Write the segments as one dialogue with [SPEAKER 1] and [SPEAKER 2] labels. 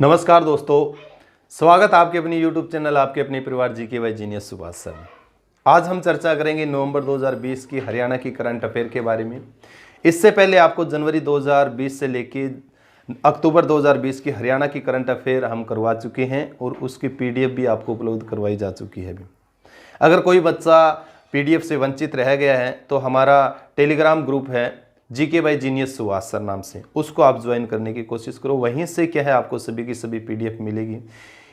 [SPEAKER 1] नमस्कार दोस्तों, स्वागत आपके अपनी यूट्यूब चैनल आपके अपने परिवार GKY जीनियस सुभाष सर में। आज हम चर्चा करेंगे नवंबर 2020 की हरियाणा की करंट अफेयर के बारे में। इससे पहले आपको जनवरी 2020 से लेके अक्टूबर 2020 की हरियाणा की करंट अफेयर हम करवा चुके हैं और उसकी PDF भी आपको उपलब्ध करवाई जा चुकी है। अगर कोई बच्चा PDF से वंचित रह गया है तो हमारा टेलीग्राम ग्रुप है GKY जीनियस सुभाष सर नाम से, उसको आप ज्वाइन करने की कोशिश करो। वहीं से क्या है, आपको सभी की सभी PDF मिलेगी।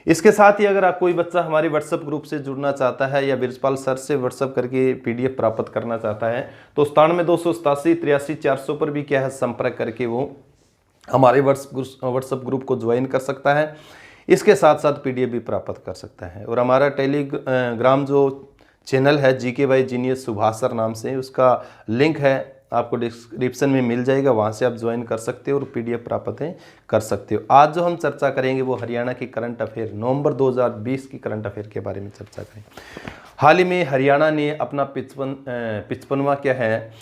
[SPEAKER 1] इसके साथ ही अगर आप कोई बच्चा हमारे व्हाट्सएप ग्रुप से जुड़ना चाहता है या बिरजपाल सर से व्हाट्सएप करके PDF प्राप्त करना चाहता है तो 9728838400 पर भी क्या है संपर्क करके वो हमारे व्हाट्सएप ग्रुप को ज्वाइन कर सकता है। इसके साथ साथ PDF भी प्राप्त कर सकता है। और हमारा टेलीग्राम जो चैनल है GKY जीनियस सुभाष सर नाम से, उसका लिंक है आपको डिस्क्रिप्शन में मिल जाएगा, वहाँ से आप ज्वाइन कर सकते हो और PDF प्राप्त कर सकते हो। आज जो हम चर्चा करेंगे वो हरियाणा की करंट अफेयर नवंबर 2020 की करंट अफेयर के बारे में चर्चा करेंगे। हाल ही में हरियाणा ने अपना 55वां क्या है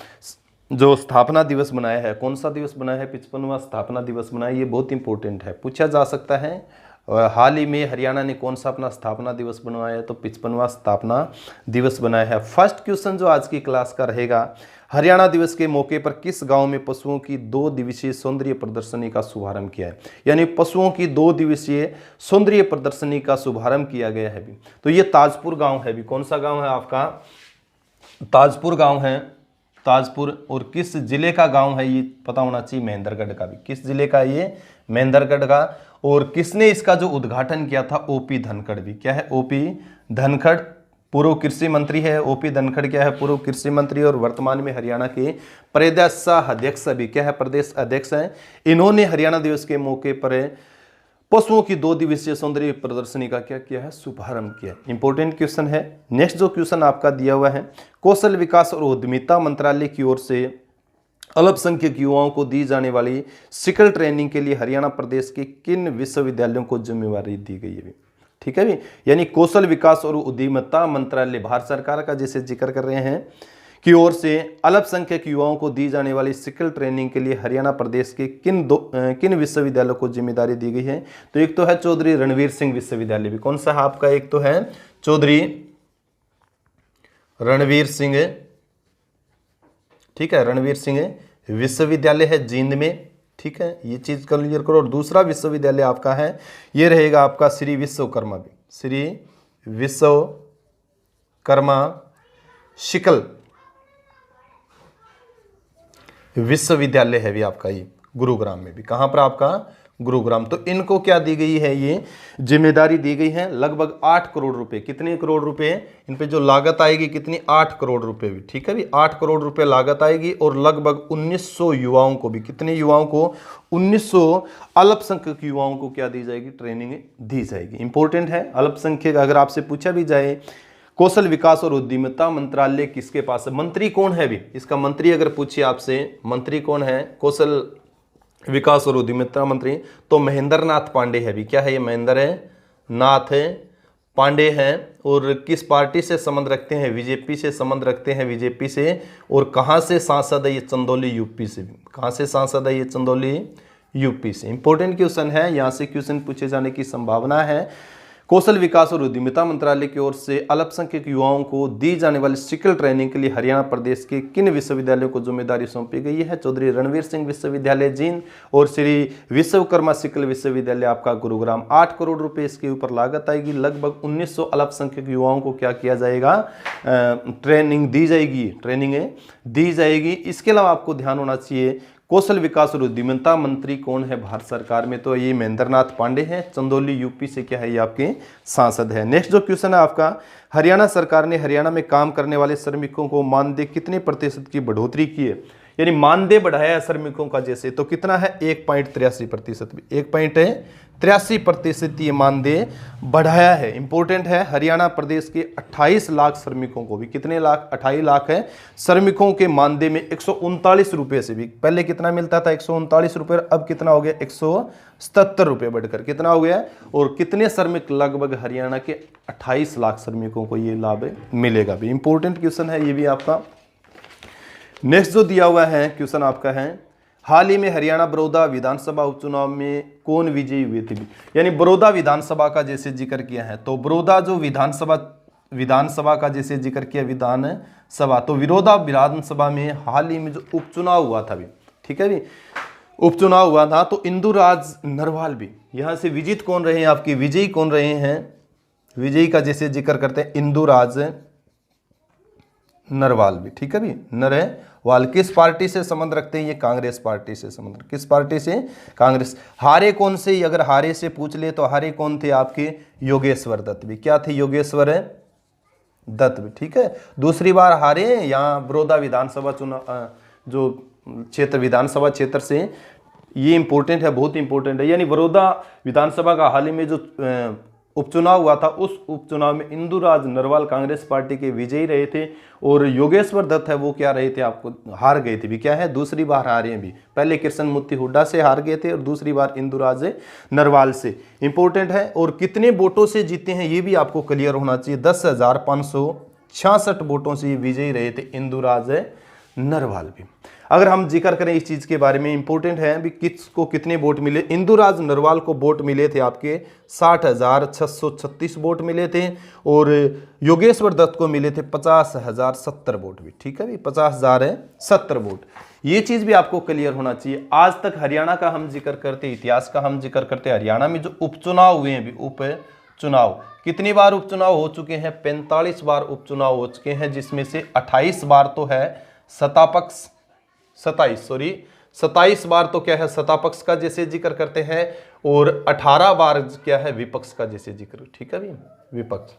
[SPEAKER 1] जो स्थापना दिवस बनाया है। कौन सा दिवस बनाया है? 55वां स्थापना दिवस बनाया। ये बहुत इंपॉर्टेंट है, पूछा जा सकता है। हाल ही में हरियाणा ने कौन सा अपना स्थापना दिवस बनवाया है? तो 55वां स्थापना दिवस बनाया है। फर्स्ट क्वेश्चन जो आज की क्लास का रहेगा, हरियाणा दिवस के मौके पर किस गांव में पशुओं की 2 दिवसीय सौंदर्य प्रदर्शनी का शुभारंभ किया है? यानी पशुओं की 2 दिवसीय सौंदर्य प्रदर्शनी का शुभारंभ किया गया है। तो ये ताजपुर गांव है। कौन सा गांव है आपका? ताजपुर गांव है, ताजपुर। और किस जिले का गांव है ये पता होना चाहिए, महेंद्रगढ़ का भी। किस जिले का? ये महेंद्रगढ़ का। और किसने इसका जो उद्घाटन किया था? OP धनखड़ भी। क्या है? OP धनखड़ पूर्व कृषि मंत्री है। OP धनखड़ क्या है? पूर्व कृषि मंत्री और वर्तमान में हरियाणा के प्रदेश अध्यक्ष भी। क्या है? प्रदेश अध्यक्ष है। इन्होंने हरियाणा दिवस के मौके पर पशुओं की 2 दिवसीय सौंदर्य प्रदर्शनी का क्या किया है? शुभारंभ किया। इंपॉर्टेंट क्वेश्चन है। नेक्स्ट जो क्वेश्चन आपका दिया हुआ है, कौशल विकास और उद्यमिता मंत्रालय की ओर से अल्पसंख्यक युवाओं को दी जाने वाली स्किल ट्रेनिंग के लिए हरियाणा प्रदेश के किन विश्वविद्यालयों को जिम्मेवारी दी गई है? ठीक है भी। यानी कौशल विकास और उद्यमिता मंत्रालय भारत सरकार का जैसे जिक्र कर रहे हैं की ओर से अल्पसंख्यक युवाओं को दी जाने वाली स्किल ट्रेनिंग के लिए हरियाणा प्रदेश के किन विश्वविद्यालयों को जिम्मेदारी दी गई है? तो एक तो है चौधरी रणवीर सिंह विश्वविद्यालय भी। कौन सा है आपका? एक तो है चौधरी रणवीर सिंह, ठीक है, रणवीर सिंह विश्वविद्यालय है जींद में। ठीक है, ये चीज क्लियर करो। और दूसरा विश्वविद्यालय आपका है, ये रहेगा आपका श्री विश्वकर्मा भी, श्री विश्वकर्मा शिकल विश्वविद्यालय है भी आपका, ये गुरुग्राम में भी। कहां पर आपका? गुरुग्राम। तो इनको क्या दी गई है? ये जिम्मेदारी दी गई है लगभग 8 करोड़ रुपए। कितने करोड़ रुपए? इन पे जो लागत आएगी कितनी? 8 करोड़ रुपए भी। ठीक है भी, 8 करोड़ रुपए लागत आएगी। और लगभग 1900 युवाओं को भी, कितने युवाओं को? 1900 अल्पसंख्यक युवाओं को क्या दी जाएगी? ट्रेनिंग दी जाएगी। इंपॉर्टेंट है। अल्पसंख्यक अगर आपसे पूछा भी जाए कौशल विकास और उद्यमिता मंत्रालय किसके पास है? मंत्री कौन है भी? इसका मंत्री अगर पूछिए आपसे, मंत्री कौन है कौशल विकास और उद्यमिता मंत्री? तो महेंद्र नाथ पांडे है भी। क्या है ये? महेंद्र नाथ पांडे हैं। और किस पार्टी से संबंध रखते हैं? बीजेपी से संबंध रखते हैं, बीजेपी से। और कहां से सांसद है? ये चंदौली यूपी से भी। कहां से सांसद है? ये चंदौली यूपी से। इंपॉर्टेंट क्वेश्चन है, यहां से क्वेश्चन पूछे जाने की संभावना है। कौशल विकास और उद्यमिता मंत्रालय की ओर से अल्पसंख्यक युवाओं को दी जाने वाली स्किल ट्रेनिंग के लिए हरियाणा प्रदेश के किन विश्वविद्यालयों को जिम्मेदारी सौंपी गई है? चौधरी रणवीर सिंह विश्वविद्यालय जींद और श्री विश्वकर्मा स्किल विश्वविद्यालय आपका गुरुग्राम। 8 करोड़ रुपए इसके ऊपर लागत आएगी। लगभग 1900 अल्पसंख्यक युवाओं को क्या किया जाएगा? ट्रेनिंग दी जाएगी, ट्रेनिंग दी जाएगी। इसके अलावा आपको ध्यान होना चाहिए कौशल विकास और उद्यमिता मंत्री कौन है भारत सरकार में? तो ये महेंद्र नाथ पांडे हैं। चंदौली यूपी से क्या है? ये आपके सांसद है। नेक्स्ट जो क्वेश्चन है आपका, हरियाणा सरकार ने हरियाणा में काम करने वाले श्रमिकों को मानदेय कितने % की बढ़ोतरी की है? यानी मानदेय बढ़ाया है श्रमिकों का जैसे, तो कितना है? 1.83% भी। 1.83% ये मानदेय बढ़ाया है। इंपॉर्टेंट है। हरियाणा प्रदेश के 28 लाख श्रमिकों को भी, कितने लाख? 28 लाख है श्रमिकों के मानदेय में 139 रुपए से भी। पहले कितना मिलता था? 139 रुपए। अब कितना हो गया? 177 रुपए बढ़कर कितना हो गया? और कितने श्रमिक? लगभग हरियाणा के 28 लाख श्रमिकों को ये लाभ मिलेगा भी। इंपॉर्टेंट क्वेश्चन है ये भी आपका। नेक्स्ट जो दिया हुआ है क्वेश्चन आपका है, हाल ही में हरियाणा बड़ौदा विधानसभा उपचुनाव में कौन विजयी हुए थे? यानी बड़ौदा विधानसभा का जैसे जिक्र किया है, तो बड़ौदा जो विधानसभा का जैसे जिक्र किया विधानसभा, तो बड़ौदा विधानसभा में हाल ही में जो उपचुनाव हुआ था भी, ठीक है भी, उपचुनाव हुआ था, तो इंदुराज नरवाल भी यहां से विजित कौन रहे हैं, आपके विजयी कौन रहे हैं? विजयी का जैसे जिक्र करते हैं इंदुराज नरवाल भी, ठीक है भी, नरवाल किस पार्टी से संबंध रखते हैं? ये कांग्रेस पार्टी से संबंध। किस पार्टी से? कांग्रेस। हारे कौन से? अगर हारे से पूछ ले तो हारे कौन थे आपके? योगेश्वर दत्त भी। क्या थे? योगेश्वर दत्त भी, ठीक है। दूसरी बार हारे यहाँ बड़ौदा विधानसभा चुनाव जो क्षेत्र विधानसभा क्षेत्र से, ये इंपॉर्टेंट है, बहुत इंपॉर्टेंट है। यानी बड़ौदा विधानसभा का हाल ही में जो उपचुनाव हुआ था, उस उपचुनाव में इंदुराज नरवाल कांग्रेस पार्टी के विजयी रहे थे और योगेश्वर दत्त है वो क्या रहे थे? आपको हार गए थे भी। क्या है? दूसरी बार हारे हैं भी। पहले कृष्ण मूर्ति हुड्डा से हार गए थे और दूसरी बार इंदुराज नरवाल से। इंपॉर्टेंट है। और कितने वोटों से जीते हैं ये भी आपको क्लियर होना चाहिए। 10,566 वोटों से विजयी रहे थे इंदुराज नरवाल भी। अगर हम जिक्र करें इस चीज के बारे में, इंपॉर्टेंट है भी किसको कितने वोट मिले। इंदुराज नरवाल को वोट मिले थे आपके 60,636 वोट मिले थे और योगेश्वर दत्त को मिले थे 50,070 वोट भी, ठीक है भी, 50,070 वोट। ये चीज भी आपको क्लियर होना चाहिए। आज तक हरियाणा का हम जिक्र करते, इतिहास का हम जिक्र करते, हरियाणा में जो उपचुनाव हुए हैं भी, उपचुनाव कितनी बार उपचुनाव हो चुके हैं? 45 बार उपचुनाव हो चुके हैं, जिसमें से 28 बार तो है सत्तापक्ष, 27 बार तो क्या है सत्तापक्ष का जैसे जिक्र करते हैं और 18 बार क्या है विपक्ष का जैसे जिक्र, ठीक है भी, विपक्ष।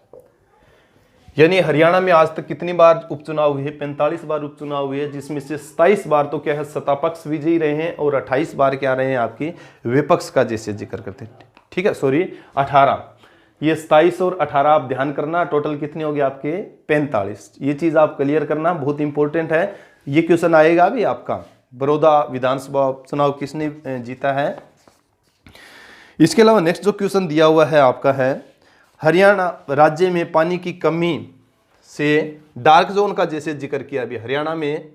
[SPEAKER 1] यानी हरियाणा में आज तक कितनी बार उपचुनाव हुए? 45 बार उपचुनाव हुए, जिसमें से 27 बार तो क्या है सत्तापक्ष विजयी रहे हैं और 28 बार क्या रहे हैं आपकी विपक्ष का जैसे जिक्र करते हैं, ठीक है। सॉरी 18, ये 27 और 18 आप ध्यान करना, टोटल कितने हो गए आपके? 45। ये चीज आप क्लियर करना, बहुत इंपॉर्टेंट है। ये क्वेश्चन आएगा भी आपका, बड़ौदा विधानसभा चुनाव किसने जीता है। इसके अलावा नेक्स्ट जो क्वेश्चन दिया हुआ है आपका है, हरियाणा राज्य में पानी की कमी से डार्क जोन का जैसे जिक्र किया अभी। हरियाणा में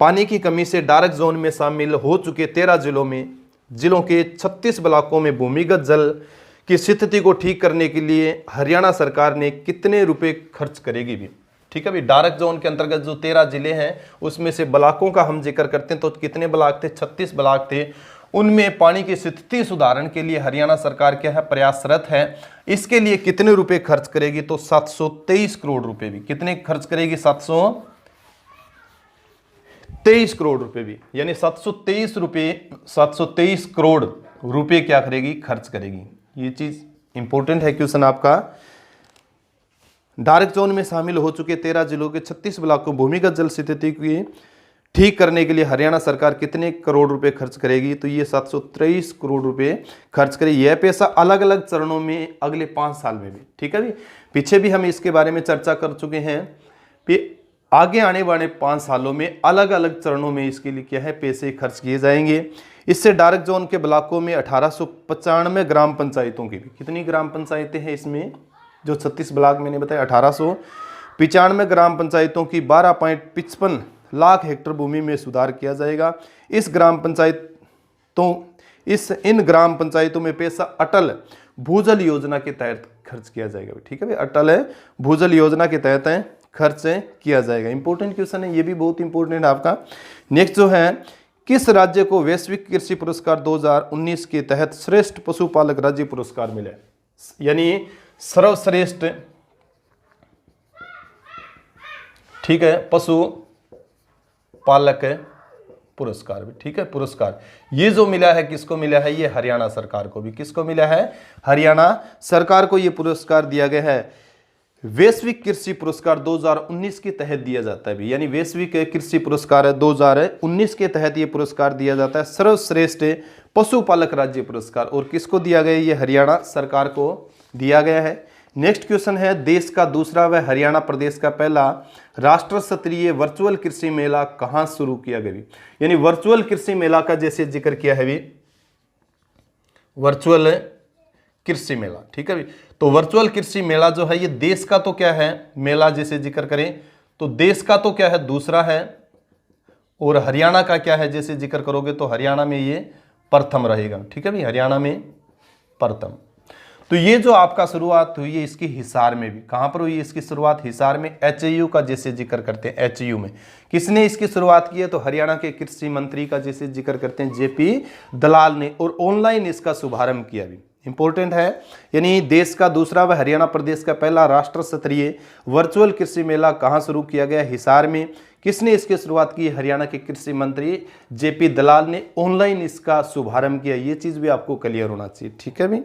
[SPEAKER 1] पानी की कमी से डार्क जोन में शामिल हो चुके 13 जिलों के 36 ब्लॉकों में भूमिगत जल की स्थिति को ठीक करने के लिए हरियाणा सरकार ने कितने रुपए खर्च करेगी भी, ठीक है भी। डार्क जोन के अंतर्गत जो 13 जिले हैं उसमें से ब्लॉकों का हम जिक्र करते हैं, तो कितने ब्लॉक थे? 36 ब्लॉक थे। उनमें पानी की स्थिति सुधारण के लिए हरियाणा सरकार क्या है? प्रयासरत है। इसके लिए कितने रुपए खर्च करेगी? तो 723 करोड़ रुपए भी। कितने खर्च करेगी? 723 करोड़ रुपए भी। यानी 723 करोड़ रुपए क्या करेगी? खर्च करेगी। ये चीज इंपॉर्टेंट है क्वेश्चन आपका। डार्क जोन में शामिल हो चुके 13 जिलों के 36 ब्लॉक को भूमिगत जल स्थिति की ठीक करने के लिए हरियाणा सरकार कितने करोड़ रुपए खर्च करेगी? तो ये 723 करोड़ रुपए खर्च करेगी। यह पैसा अलग अलग चरणों में अगले 5 साल में भी, ठीक है भी। पीछे भी हम इसके बारे में चर्चा कर चुके हैं कि आगे आने वाले 5 सालों में अलग अलग चरणों में इसके लिए क्या है? पैसे खर्च किए जाएंगे। इससे डार्क जोन के ब्लॉकों में 1895 ग्राम पंचायतों की भी, कितनी ग्राम पंचायतें हैं इसमें? जो 36 ब्लॉक मैंने बताया, 1895 ग्राम पंचायतों की 12.55 लाख हेक्टेयर भूमि में सुधार किया जाएगा। इन ग्राम पंचायतों में पैसा अटल भूजल योजना के तहत खर्च किया जाएगा, ठीक है भाई। अटल भूजल योजना के तहत खर्च किया जाएगा। इंपॉर्टेंट क्वेश्चन है, ये भी बहुत इंपॉर्टेंट है आपका। नेक्स्ट जो है, किस राज्य को वैश्विक कृषि पुरस्कार 2019 के तहत श्रेष्ठ पशुपालक राज्य पुरस्कार मिला? यानी सर्वश्रेष्ठ, ठीक है, पशु पालक पुरस्कार भी, ठीक है, पुरस्कार ये जो मिला है किसको मिला है? ये हरियाणा सरकार को भी। किसको मिला है? हरियाणा सरकार को ये पुरस्कार दिया गया है। वैश्विक कृषि पुरस्कार 2019 के तहत दिया जाता है भी। यानी वैश्विक कृषि पुरस्कार 2019 के तहत ये पुरस्कार दिया जाता है, सर्वश्रेष्ठ पशुपालक राज्य पुरस्कार। और किसको दिया गया? ये हरियाणा सरकार को दिया गया है। नेक्स्ट क्वेश्चन है, देश का दूसरा व हरियाणा प्रदेश का पहला राष्ट्र स्तरीय वर्चुअल कृषि मेला कहां शुरू किया गया? यानी वर्चुअल कृषि मेला का जैसे जिक्र किया है भी, वर्चुअल कृषि मेला, ठीक है भी। तो वर्चुअल कृषि मेला जो है ये देश का तो क्या है मेला, जैसे जिक्र करें तो देश का तो क्या है? दूसरा है और हरियाणा का क्या है जैसे जिक्र करोगे तो हरियाणा में ये प्रथम रहेगा। ठीक है भाई, हरियाणा में प्रथम। तो ये जो आपका शुरुआत हुई है इसकी हिसार में भी, कहां पर हुई है इसकी शुरुआत? हिसार में। एचयू का जैसे जिक्र करते हैं, एचयू में किसने इसकी शुरुआत की है? तो हरियाणा के कृषि मंत्री का जैसे जिक्र करते हैं जेपी दलाल ने, और ऑनलाइन इसका शुभारंभ किया भी, इंपॉर्टेंट है। यानी देश का दूसरा व हरियाणा प्रदेश का पहला राष्ट्र स्तरीय वर्चुअल कृषि मेला कहां शुरू किया गया? हिसार में। किसने इसकी शुरुआत की? हरियाणा के कृषि मंत्री जेपी दलाल ने ऑनलाइन इसका शुभारंभ किया। ये चीज भी आपको क्लियर होना चाहिए। ठीक है भाई।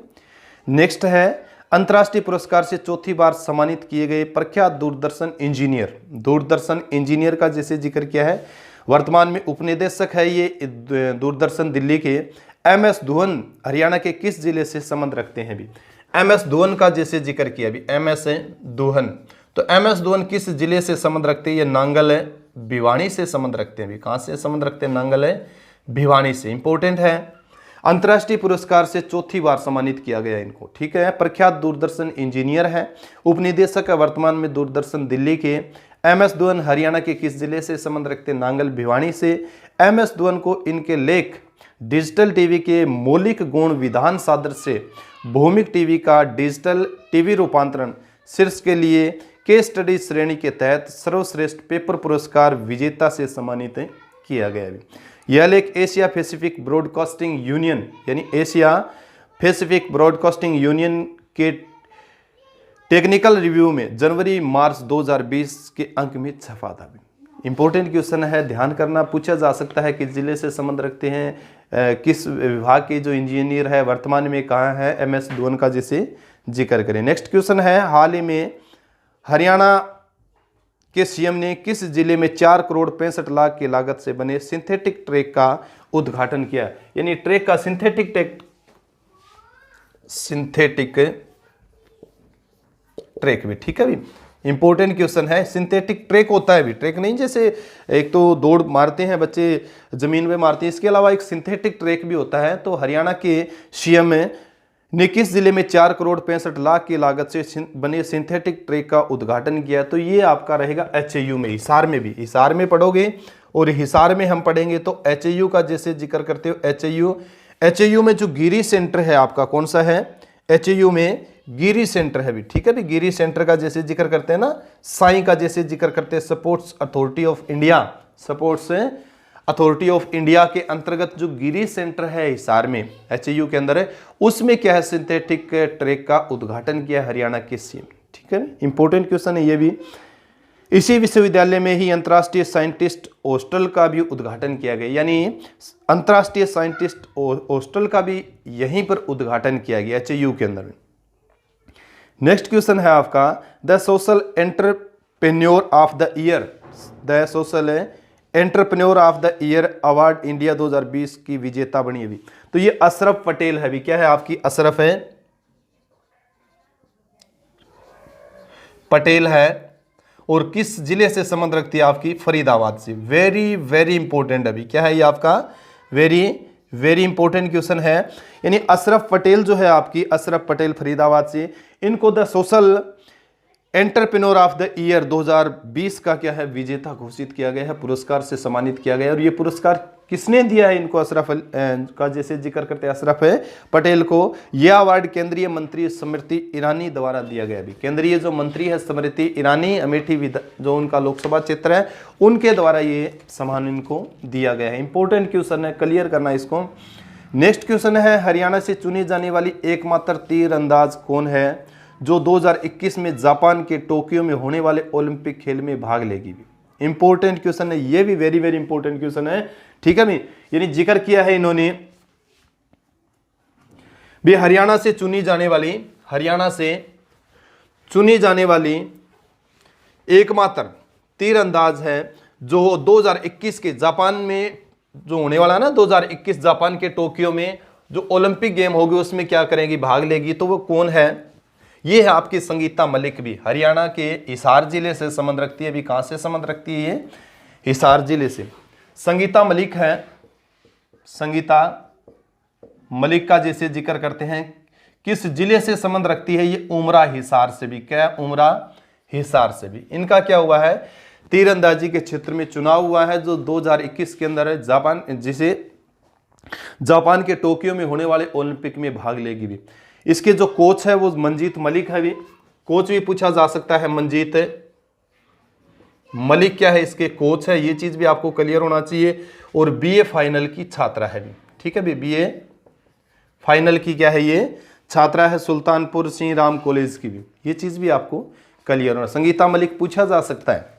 [SPEAKER 1] नेक्स्ट है, अंतर्राष्ट्रीय पुरस्कार से चौथी बार सम्मानित किए गए प्रख्यात दूरदर्शन इंजीनियर। दूरदर्शन इंजीनियर का जैसे जिक्र किया है, वर्तमान में उपनिदेशक है ये दूरदर्शन दिल्ली के। MS धुवन हरियाणा के किस जिले से संबंध रखते हैं भी? MS धुवन का जैसे जिक्र किया भी, MS धुवन। तो MS धुवन किस जिले से संबंध रखते हैं? ये नांगल भिवानी से संबंध रखते हैं भी। कहां से संबंध रखते हैं? नांगल भिवानी से। इंपॉर्टेंट है, अंतर्राष्ट्रीय पुरस्कार से चौथी बार सम्मानित किया गया इनको। ठीक है, प्रख्यात दूरदर्शन इंजीनियर है, उपनिदेशक है वर्तमान में दूरदर्शन दिल्ली के। MS धुवन हरियाणा के किस जिले से संबंध रखते हैं? नांगल भिवानी से। MS धुवन को इनके लेख डिजिटल टीवी के मौलिक गुण विधान सादृश्य से भौमिक टीवी का डिजिटल टीवी रूपांतरण शीर्ष के लिए केस स्टडी श्रेणी के तहत सर्वश्रेष्ठ पेपर पुरस्कार विजेता से सम्मानित किया गया है। यह लेख एशिया पैसिफिक ब्रॉडकास्टिंग यूनियन यानी एशिया पैसिफिक ब्रॉडकास्टिंग यूनियन के टेक्निकल रिव्यू में जनवरी मार्च 2020 के अंक में छपा था। इंपॉर्टेंट क्वेश्चन है, ध्यान करना, पूछा जा सकता है किस जिले से संबंध रखते हैं, किस विभाग के जो इंजीनियर है वर्तमान में कहाँ है? MS धुवन का जैसे जिक्र करें। नेक्स्ट क्वेश्चन है, हाल ही में हरियाणा के सीएम ने किस जिले में 4 करोड़ 65 लाख की लागत से बने सिंथेटिक ट्रैक का उद्घाटन किया? यानी ट्रैक का सिंथेटिक ट्रैक भी। ठीक है भी, इंपॉर्टेंट क्वेश्चन है। सिंथेटिक ट्रैक होता है भी, ट्रैक नहीं जैसे एक तो दौड़ मारते हैं बच्चे जमीन पे मारते हैं, इसके अलावा एक सिंथेटिक ट्रैक भी होता है। तो हरियाणा के सीएम ने किस जिले में 4 करोड़ 65 लाख की लागत से बने सिंथेटिक ट्रैक का उद्घाटन किया? तो ये आपका रहेगा HAU में, हिसार में भी। हिसार में पढ़ोगे और हिसार में हम पढ़ेंगे तो HAU का जैसे जिक्र करते हो। HAU में जो गिरी सेंटर है आपका कौन सा है? HAU में गिरी सेंटर है भी। ठीक है भी, गिरी सेंटर का जैसे जिक्र करते हैं ना, साई का जैसे जिक्र करते हैं sports authority of India, sports authority of India के अंतर्गत जो गिरी सेंटर है हिसार में HAU के अंदर है, उसमें क्या है? सिंथेटिक ट्रैक का उद्घाटन किया हरियाणा के सीएम। ठीक है, इंपॉर्टेंट क्वेश्चन है ये भी। इसी विश्वविद्यालय में ही अंतर्राष्ट्रीय साइंटिस्ट हॉस्टल का भी उद्घाटन किया गया, यानी अंतर्राष्ट्रीय साइंटिस्ट हॉस्टल का भी यहीं पर उद्घाटन किया गया HAU के अंदर। नेक्स्ट क्वेश्चन है आपका, the social entrepreneur of the year, the social entrepreneur of the year award India 2020 की विजेता बनी है भी। तो ये अशरफ पटेल है भी। क्या है आपकी? अशरफ है पटेल है, और किस जिले से संबंध रखती है? आपकी फरीदाबाद से। वेरी वेरी इंपॉर्टेंट अभी। क्या है ये आपका? वेरी वेरी इंपॉर्टेंट क्वेश्चन है। यानी अशरफ पटेल जो है आपकी, अशरफ पटेल फरीदाबाद से, इनको the social entrepreneur of the year 2020 का क्या है? विजेता घोषित किया गया है, पुरस्कार से सम्मानित किया गया है। और ये पुरस्कार किसने दिया है इनको? अशरफ का जैसे जिक्र करते हैं अशरफ पटेल को। यह अवार्ड केंद्रीय मंत्री स्मृति ईरानी द्वारा दिया गया भी। केंद्रीय जो मंत्री है स्मृति ईरानी, अमेठी जो उनका लोकसभा क्षेत्र है, उनके द्वारा ये सम्मान इनको दिया गया है। इंपॉर्टेंट क्वेश्चन है, क्लियर करना इसको। नेक्स्ट क्वेश्चन है, हरियाणा से चुनी जाने वाली एकमात्र तीरंदाज कौन है जो 2021 में जापान के टोक्यो में होने वाले ओलंपिक खेल में भाग लेगी भी? इंपॉर्टेंट क्वेश्चन है ये भी, वेरी वेरी इंपॉर्टेंट क्वेश्चन है। ठीक है भी, यानी जिक्र किया है इन्होंने भी हरियाणा से चुनी जाने वाली एकमात्र तीरंदाज है जो 2021 के जापान में जो होने वाला है ना, 2021 जापान के टोक्यो में जो ओलंपिक गेम होगी उसमें क्या करेगी? भाग लेगी। तो वो कौन है? ये है आपकी संगीता मलिक भी। हरियाणा के हिसार जिले से संबंध रखती है। अभी कहां से संबंध रखती है? ये हिसार जिले से संगीता मलिक है। संगीता मलिक का जैसे जिक्र करते हैं, किस जिले से संबंध रखती है? ये उमरा हिसार से भी। क्या? उमरा हिसार से भी। इनका क्या हुआ है? तीरंदाजी के क्षेत्र में चुनाव हुआ है जो 2021 के अंदर है, जापान के टोक्यो में होने वाले ओलंपिक में भाग लेगी भी। इसके जो कोच है वो मंजीत मलिक है भी, कोच भी पूछा जा सकता है, मंजीत मलिक क्या है इसके कोच है, ये चीज भी आपको क्लियर होना चाहिए। और बीए फाइनल की छात्रा है भी, ठीक है भी, बीए फाइनल की क्या है ये छात्रा है, सुल्तानपुर सिंह राम कॉलेज की भी, ये चीज भी आपको क्लियर होना। संगीता मलिक पूछा जा सकता है।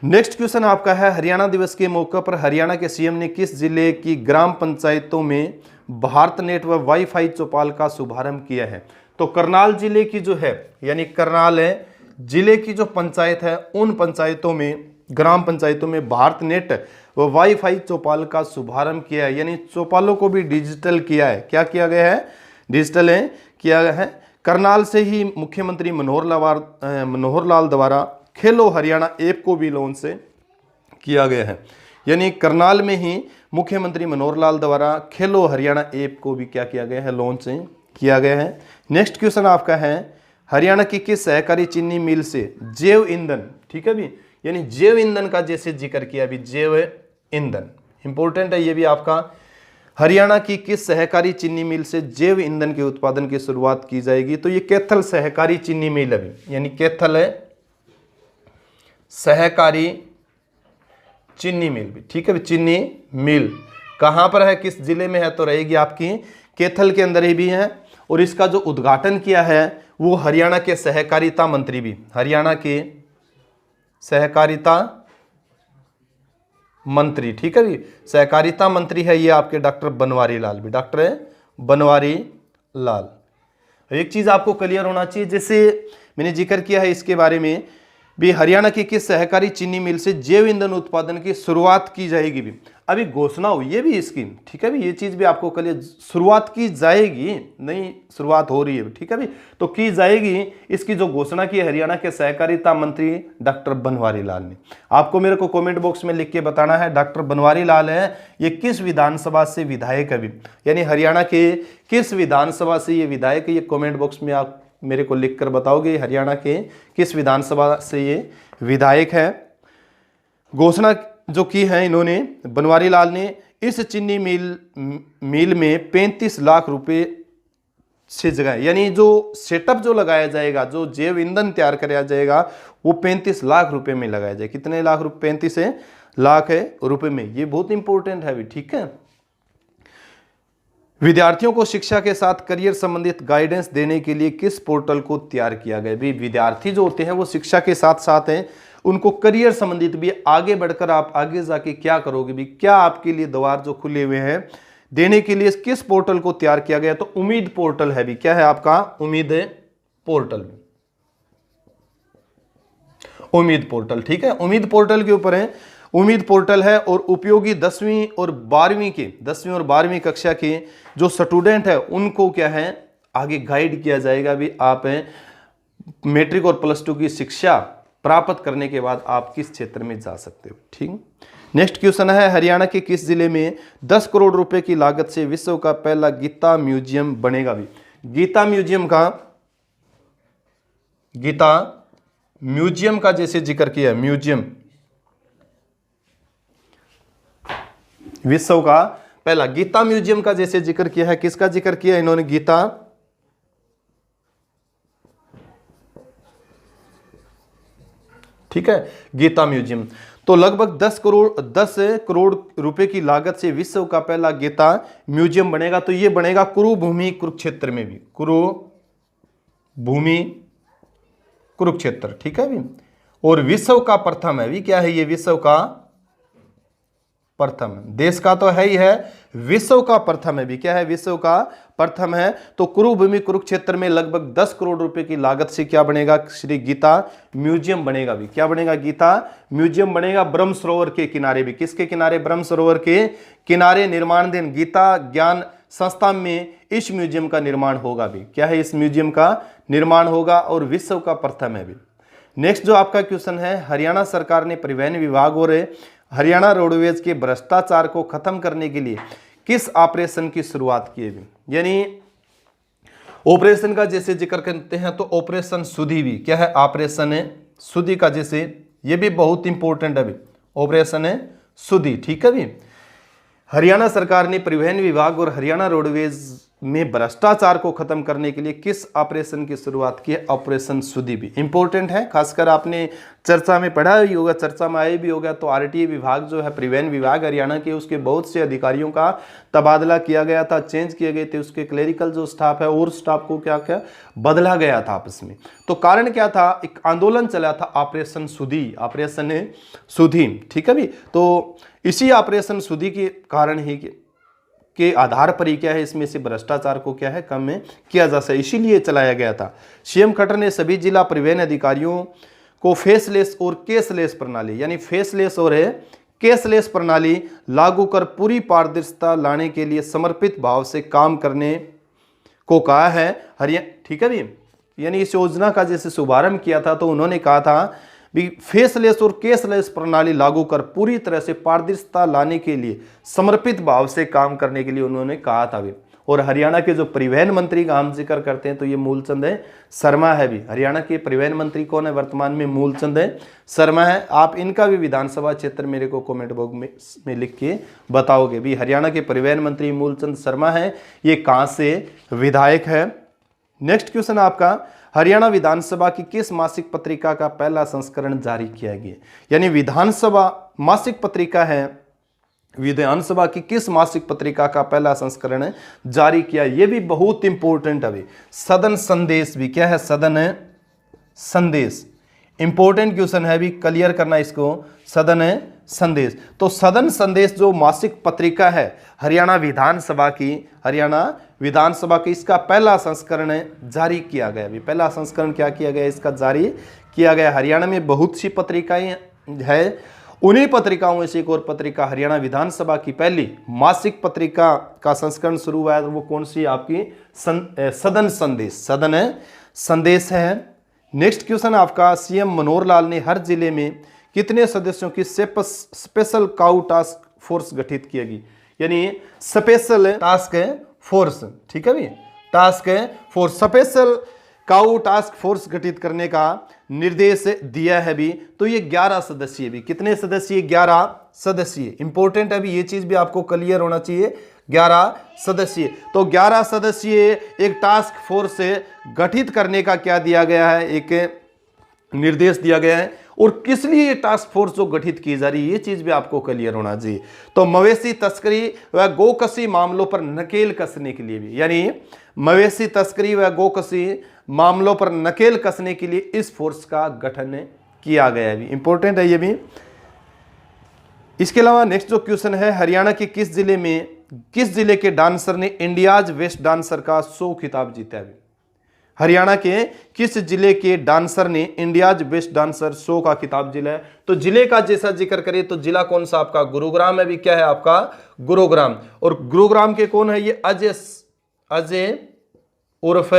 [SPEAKER 1] नेक्स्ट क्वेश्चन आपका है, हरियाणा दिवस के मौके पर हरियाणा के सीएम ने किस जिले की ग्राम पंचायतों में भारत नेट व वाईफाई चौपाल का शुभारंभ किया है? तो करनाल जिले की जो है, यानी करनाल है जिले की जो पंचायत है, उन पंचायतों में, ग्राम पंचायतों में भारत नेट व वाईफाई चौपाल का शुभारंभ किया है, यानी चौपालों को भी डिजिटल किया है। क्या किया गया है? डिजिटल है किया गया है। करनाल से ही मुख्यमंत्री मनोहर लाल द्वारा खेलो हरियाणा ऐप को भी लॉन्च से किया गया है, यानी करनाल में ही मुख्यमंत्री मनोहर लाल द्वारा खेलो हरियाणा ऐप को भी क्या किया गया है? लॉन्च से किया गया है। नेक्स्ट क्वेश्चन आपका है, हरियाणा की किस सहकारी चीनी मिल से जैव ईंधन, ठीक है भी, यानी जैव ईंधन का जैसे जिक्र किया भी, जैव ईंधन इंपॉर्टेंट है ये भी आपका। हरियाणा की किस सहकारी चीनी मिल से जैव ईंधन के उत्पादन की शुरुआत की जाएगी? तो ये कैथल सहकारी चीनी मिल है, यानी कैथल है सहकारी चीनी मिल भी, ठीक है भी। चीनी मिल कहां पर है, किस जिले में है? तो रहेगी आपकी कैथल के अंदर ही भी है। और इसका जो उद्घाटन किया है वो हरियाणा के सहकारिता मंत्री भी, हरियाणा के सहकारिता मंत्री, ठीक है भी, सहकारिता मंत्री है ये आपके डॉक्टर बनवारी लाल भी, डॉक्टर बनवारी लाल। एक चीज आपको क्लियर होना चाहिए, जैसे मैंने जिक्र किया है इसके बारे में भी, हरियाणा की किस सहकारी चीनी मिल से जैव ईंधन उत्पादन की शुरुआत की जाएगी भी, अभी घोषणा हुई है भी इसकी, ठीक है भी, ये चीज भी आपको क्लियर, शुरुआत की जाएगी नहीं, शुरुआत हो रही है, ठीक है भी, तो की जाएगी। इसकी जो घोषणा की हरियाणा के सहकारिता मंत्री डॉक्टर बनवारी लाल ने। आपको मेरे को कमेंट बॉक्स में लिख के बताना है डॉक्टर बनवारी लाल है ये किस विधानसभा से विधायक है भी, यानी हरियाणा के किस विधानसभा से ये विधायक है, ये कमेंट बॉक्स में आप मेरे को लिखकर बताओगे हरियाणा के किस विधानसभा से ये विधायक है। घोषणा जो की है इन्होंने, बनवारी लाल ने, इस चीनी मिल में 35 लाख रुपए से जगह, यानी जो सेटअप जो लगाया जाएगा, जो जैव ईंधन तैयार कराया जाएगा वो 35 लाख रुपए में लगाया जाए। कितने लाख रुपए? 35 लाख रुपए में। ये बहुत इंपॉर्टेंट है भी, ठीक है। विद्यार्थियों को शिक्षा के साथ करियर संबंधित गाइडेंस देने के लिए किस पोर्टल को तैयार किया गया? भी विद्यार्थी जो होते हैं वो शिक्षा के साथ साथ हैं, उनको करियर संबंधित भी, आगे बढ़कर आप आगे जाके क्या करोगे भी, क्या आपके लिए द्वार जो खुले हुए हैं देने के लिए किस पोर्टल को तैयार किया गया? तो उम्मीद पोर्टल है भी, क्या है आपका? उम्मीद पोर्टल, उम्मीद पोर्टल, ठीक है, उम्मीद पोर्टल के ऊपर है, उम्मीद पोर्टल है। और उपयोगी 10वीं और 12वीं कक्षा के जो स्टूडेंट है उनको क्या है आगे गाइड किया जाएगा भी, आप मैट्रिक और +2 की शिक्षा प्राप्त करने के बाद आप किस क्षेत्र में जा सकते हो, ठीक। नेक्स्ट क्वेश्चन है, हरियाणा के किस जिले में 10 करोड़ रुपए की लागत से विश्व का पहला गीता म्यूजियम बनेगा भी? गीता म्यूजियम का जैसे जिक्र किया, म्यूजियम विश्व का पहला, गीता म्यूजियम का जैसे जिक्र किया है, किसका जिक्र किया इन्होंने? गीता, ठीक है, गीता म्यूजियम। तो लगभग 10 करोड़ रुपए की लागत से विश्व का पहला गीता म्यूजियम बनेगा। तो ये बनेगा कुरुभूमि कुरुक्षेत्र में भी, कुरुभूमि कुरुक्षेत्र, ठीक है भी। और विश्व का प्रथम है भी, क्या है ये? विश्व का प्रथम, देश का तो है ही है, विश्व का प्रथम है भी, क्या है? विश्व का प्रथम है। तो कुरुभूमि कुरुक्षेत्र में लगभग 10 करोड़ रुपए की लागत से क्या बनेगा? श्री गीता म्यूजियम बनेगा भी। क्या बनेगा? गीता म्यूजियम बनेगा ब्रह्म सरोवर के किनारे भी। किसके किनारे? ब्रह्म सरोवर के किनारे निर्माणाधीन गीता ज्ञान संस्था में इस म्यूजियम का निर्माण होगा भी। क्या है? इस म्यूजियम का निर्माण होगा और विश्व का प्रथम है भी। नेक्स्ट जो आपका क्वेश्चन है, हरियाणा सरकार ने परिवहन विभाग और हरियाणा रोडवेज के भ्रष्टाचार को खत्म करने के लिए किस ऑपरेशन की शुरुआत की है? यानी ऑपरेशन का जैसे जिक्र करते हैं तो ऑपरेशन सुधी भी, क्या है? ऑपरेशन सुधी का जैसे ये भी बहुत इंपॉर्टेंट है अभी, ऑपरेशन है सुधी। ठीक है भी, हरियाणा सरकार ने परिवहन विभाग और हरियाणा रोडवेज में भ्रष्टाचार को खत्म करने के लिए किस ऑपरेशन की शुरुआत की है? ऑपरेशन सुधी भी इंपॉर्टेंट है, खासकर आपने चर्चा में पढ़ा भी होगा, चर्चा में आए भी होगा। तो आरटीए विभाग जो है, परिवहन विभाग हरियाणा के, उसके बहुत से अधिकारियों का तबादला किया गया था, चेंज किए गए थे, उसके क्लेरिकल जो स्टाफ है और स्टाफ को क्या क्या बदला गया था आपस में। तो कारण क्या था? एक आंदोलन चला था ऑपरेशन सुधी, ऑपरेशन सुधी। ठीक है भी, तो इसी ऑपरेशन सुधी के कारण ही के आधार पर ही क्या है, इसमें से भ्रष्टाचार को क्या है कम में किया जा सके, इसीलिए चलाया गया था। सीएम खट्टर ने सभी जिला परिवहन अधिकारियों को फेसलेस और केसलेस प्रणाली, यानी फेसलेस और केसलेस प्रणाली लागू कर पूरी पारदर्शिता लाने के लिए समर्पित भाव से काम करने को कहा है हरियाणा। ठीक है भी, यानी इस योजना का जैसे शुभारंभ किया था तो उन्होंने कहा था भी फेसलेस और केसलेस प्रणाली लागू कर पूरी तरह से पारदर्शिता लाने के लिए समर्पित भाव से काम करने के लिए उन्होंने कहा था भी। और हरियाणा के जो परिवहन मंत्री का हम जिक्र करते हैं तो ये मूलचंद शर्मा है भी। हरियाणा के परिवहन मंत्री कौन है वर्तमान में? मूलचंद शर्मा है। आप इनका भी विधानसभा क्षेत्र मेरे को कमेंट बॉक्स में लिख के बताओगे भी। हरियाणा के परिवहन मंत्री मूलचंद शर्मा है, ये कहाँ से विधायक है? नेक्स्ट क्वेश्चन आपका, हरियाणा विधानसभा की किस मासिक पत्रिका का पहला संस्करण जारी किया गया? यानी विधानसभा मासिक पत्रिका है, विधानसभा की किस मासिक पत्रिका का पहला संस्करण जारी किया? ये भी बहुत इंपॉर्टेंट है। सदन संदेश भी क्या है? सदन संदेश इंपॉर्टेंट क्वेश्चन है भी, क्लियर करना इसको। सदन संदेश, तो सदन संदेश जो मासिक पत्रिका है हरियाणा विधानसभा की, हरियाणा विधानसभा की, इसका पहला संस्करण जारी किया गया भी। पहला संस्करण क्या किया गया? इसका जारी किया गया। हरियाणा में बहुत सी पत्रिकाएं है, उन्हीं पत्रिकाओं में से एक और पत्रिका हरियाणा विधानसभा की पहली मासिक पत्रिका का संस्करण शुरू हुआ है, वो कौन सी? आपकी सदन संदेश, सदन संदेश है। नेक्स्ट क्वेश्चन आपका, सीएम मनोहर लाल ने हर जिले में कितने सदस्यों की स्पेशल काउ टास्क फोर्स गठित किएगी? यानी स्पेशल टास्क फोर्स, ठीक है भी, task force, special cow task force गठित करने का निर्देश दिया है भी। तो ये 11 सदस्यीय भी, कितने सदस्यीय? 11 सदस्यीय। इंपॉर्टेंट है भी, ये चीज भी आपको क्लियर होना चाहिए। 11 सदस्यीय, तो 11 सदस्यीय एक टास्क फोर्स गठित करने का क्या दिया गया है? एक निर्देश दिया गया है। और किस लिए ये टास्क फोर्स जो गठित की जा रही है, ये चीज भी आपको क्लियर होना चाहिए। तो मवेशी तस्करी व गोकसी मामलों पर नकेल कसने के लिए भी, यानी मवेशी तस्करी व गोकसी मामलों पर नकेल कसने के लिए इस फोर्स का गठन किया गया है। इंपॉर्टेंट है ये भी। इसके अलावा नेक्स्ट जो क्वेश्चन है, हरियाणा के किस जिले के डांसर ने इंडियाज बेस्ट डांसर का 100 खिताब जीता है? हरियाणा के किस जिले के डांसर ने इंडियाज बेस्ट डांसर 100 का खिताब जीता है? तो जिले का जैसा जिक्र करें तो जिला कौन सा आपका? गुरुग्राम है भी। क्या है आपका? गुरुग्राम। और गुरुग्राम के कौन है? ये अजय उर्फ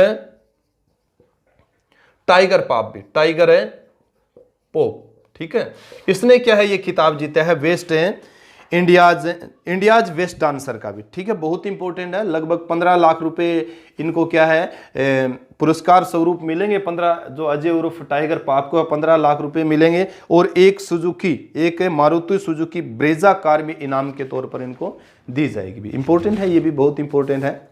[SPEAKER 1] टाइगर पॉप भी, टाइगर है पोप। ठीक है, इसने क्या है ये खिताब जीता है बेस्ट इंडियाज बेस्ट डांसर का भी। ठीक है, बहुत इंपॉर्टेंट है। लगभग 15 लाख रुपए इनको क्या है पुरस्कार स्वरूप मिलेंगे। 15 जो अजय उर्फ टाइगर पाप को 15 लाख रुपए मिलेंगे और एक मारुति सुजुकी ब्रेजा कार भी इनाम के तौर पर इनको दी जाएगी भी। इंपॉर्टेंट है, ये भी बहुत इंपॉर्टेंट है।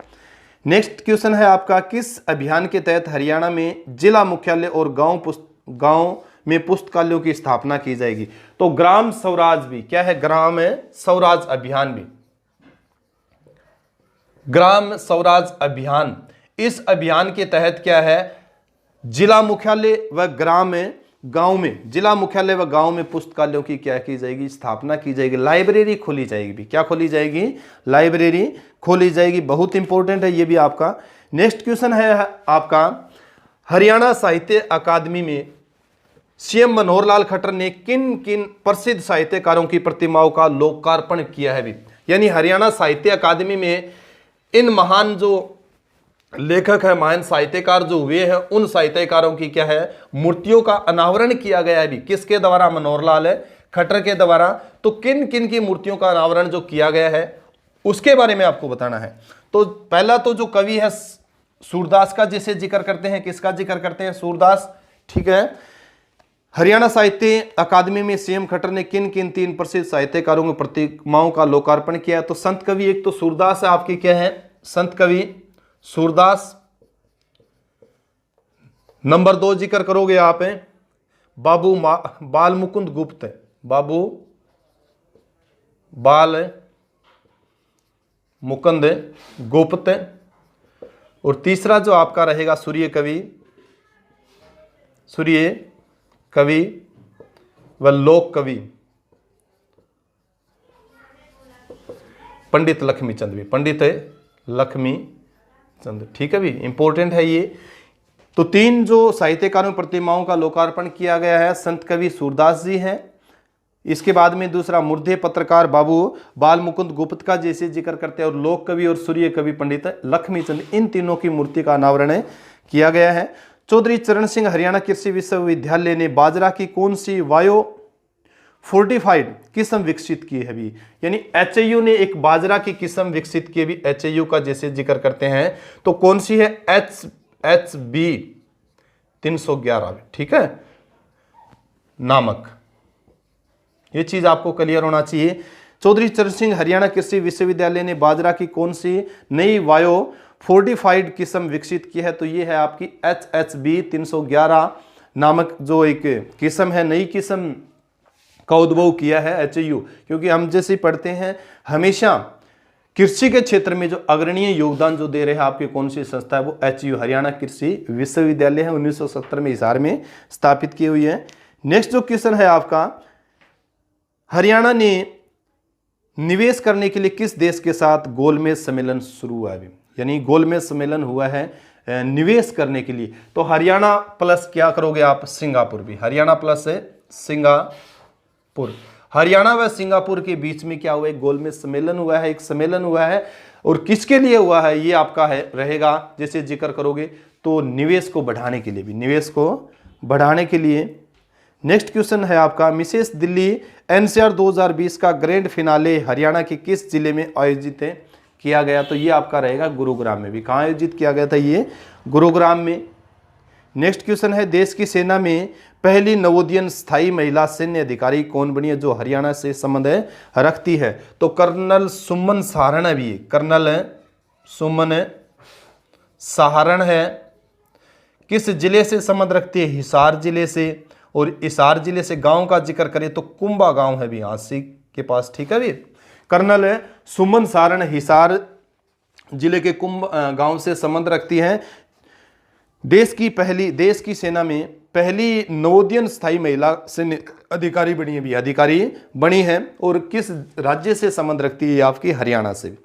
[SPEAKER 1] नेक्स्ट क्वेश्चन है आपका, किस अभियान के तहत हरियाणा में जिला मुख्यालय और गांव में पुस्तकालयों की स्थापना की जाएगी? तो ग्राम स्वराज भी। क्या है? ग्राम स्वराज अभियान भी, ग्राम स्वराज अभियान। इस अभियान के तहत क्या है? जिला मुख्यालय व गांव में, जिला मुख्यालय व गांव में पुस्तकालयों की क्या की जाएगी? स्थापना की जाएगी। लाइब्रेरी खोली जाएगी भी। क्या खोली जाएगी? लाइब्रेरी खोली जाएगी। बहुत इंपॉर्टेंट है ये भी आपका। नेक्स्ट क्वेश्चन है आपका, हरियाणा साहित्य अकादमी में सीएम मनोहर लाल खट्टर ने किन किन प्रसिद्ध साहित्यकारों की प्रतिमाओं का लोकार्पण किया है भी? यानी हरियाणा साहित्य अकादमी में इन महान जो लेखक है, महान साहित्यकार जो हुए हैं, उन साहित्यकारों की क्या है मूर्तियों का अनावरण किया गया है भी। किसके द्वारा? मनोहर लाल खट्टर के द्वारा। तो किन किन की मूर्तियों का अनावरण जो किया गया है उसके बारे में आपको बताना है। तो पहला तो जो कवि है सूरदास का जिसे जिक्र करते हैं, किसका जिक्र करते हैं? सूरदास। ठीक है, हरियाणा साहित्य अकादमी में सीएम खट्टर ने किन किन 3 प्रसिद्ध साहित्यकारों की प्रतिमाओं का लोकार्पण किया? तो संत कवि एक तो सूरदास है आपकी, क्या है? संत कवि सूरदास। नंबर 2 जिक्र करोगे आप हैं बाबू बाल मुकुंद गुप्त, बाबू बाल मुकुंद गुप्त। और तीसरा जो आपका रहेगा सूर्य कवि व लोक कवि पंडित लक्ष्मीचंद भी, पंडित लक्ष्मीचंद। ठीक है भी, इंपॉर्टेंट है ये। तो 3 जो साहित्यकारों प्रतिमाओं का लोकार्पण किया गया है, संत कवि सूरदास जी हैं, इसके बाद में दूसरा मूर्धेय पत्रकार बाबू बाल मुकुंद गुप्त का जैसे जिक्र करते हैं, और लोक कवि और सूर्य कवि पंडित लक्ष्मीचंद, इन तीनों की मूर्ति का अनावरण किया गया है। चौधरी चरण सिंह हरियाणा कृषि विश्वविद्यालय ने बाजरा की कौन सी बायो फोर्टिफाइड किस्म विकसित की है भी? यानी एचएयू ने एक बाजरा की किस्म विकसित की भी, एचएयू का जैसे जिक्र करते हैं, तो कौन सी है? HB 311, ठीक है, नामक। ये चीज आपको क्लियर होना चाहिए। चौधरी चरण सिंह हरियाणा कृषि विश्वविद्यालय ने बाजरा की कौन सी नई बायो फोर्टिफाइड किस्म विकसित की है? तो ये है आपकी HB 311 नामक जो एक किस्म है, नई किस्म का उद्भव किया है एचएयू। क्योंकि हम जैसे पढ़ते हैं हमेशा कृषि के क्षेत्र में जो अग्रणीय योगदान जो दे रहे हैं आपकी कौन सी संस्था है? वो एचएयू हरियाणा कृषि विश्वविद्यालय है, 1970 में हिसार में स्थापित की हुई है। नेक्स्ट जो क्वेश्चन है आपका, हरियाणा ने निवेश करने के लिए किस देश के साथ गोलमेज सम्मेलन शुरू हुआ है? यानी गोलमेज सम्मेलन हुआ है निवेश करने के लिए। तो हरियाणा प्लस क्या करोगे आप? सिंगापुर भी, हरियाणा प्लस है सिंगापुर। हरियाणा व सिंगापुर के बीच में क्या हुआ? एक गोलमेज सम्मेलन हुआ है, एक सम्मेलन हुआ है। और किसके लिए हुआ है? ये आपका है रहेगा जैसे जिक्र करोगे तो निवेश को बढ़ाने के लिए भी, निवेश को बढ़ाने के लिए। नेक्स्ट क्वेश्चन है आपका, मिसेस दिल्ली एनसीआर 2020 का ग्रैंड फिनाले हरियाणा के किस जिले में आयोजित किया गया? तो ये आपका रहेगा गुरुग्राम में भी। कहाँ आयोजित किया गया था? ये गुरुग्राम में। नेक्स्ट क्वेश्चन है, देश की सेना में पहली नवोदियन स्थायी महिला सैन्य अधिकारी कौन बनी है जो हरियाणा से संबंध रखती है? तो कर्नल सुमन सहारण भी, कर्नल सुमन सहारण है। किस जिले से संबंध रखती है? हिसार जिले से। और हिसार जिले से गांव का जिक्र करें तो कुंभा गांव है भी हांसी के पास, ठीक है भी। कर्नल सुमन सहारण हिसार जिले के कुंभ गांव से संबंध रखती हैं। देश की सेना में पहली नवोदियन स्थायी महिला सैन्य अधिकारी बनी है भी, अधिकारी बनी है। और किस राज्य से संबंध रखती है? आपकी हरियाणा से।